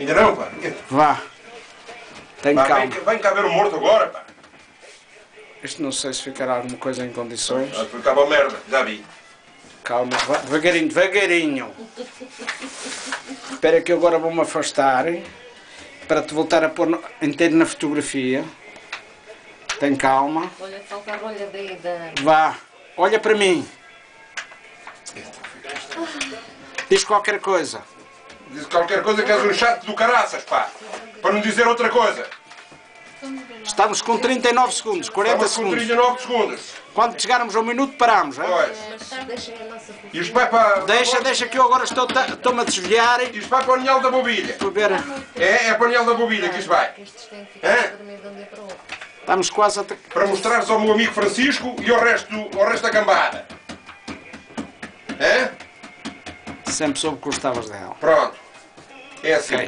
Ainda não, pá. Vá. Tem calma. Vem cá ver o morto agora, pá. Isto não sei se ficará alguma coisa em condições. Ficava merda, já vi. Calma, devagarinho, devagarinho. Espera que eu agora vou-me afastar para te voltar a pôr inteiro na fotografia. Tem calma. Olha, faltava, olha daí da... Vá, olha para mim. Diz qualquer coisa. Diz qualquer coisa que és um chato do caraças, pá. Para não dizer outra coisa. Estamos com 39 segundos, 40 Estamos com segundos. 39 segundos. Quando chegarmos ao minuto, paramos. Hein? Pois. Deixa a nossa... E isto vai para... Deixa que eu agora estou-me a desviar. Isto vai para o anel da bobilha. Para ver. É para o anel da bobilha que isto vai. Estes têm que ficar a dormir de um dia para o outro. Estamos quase a... Para mostrares ao meu amigo Francisco e ao resto da cambada. É? Sempre soube que gostavas dela. Pronto. É assim. Ok.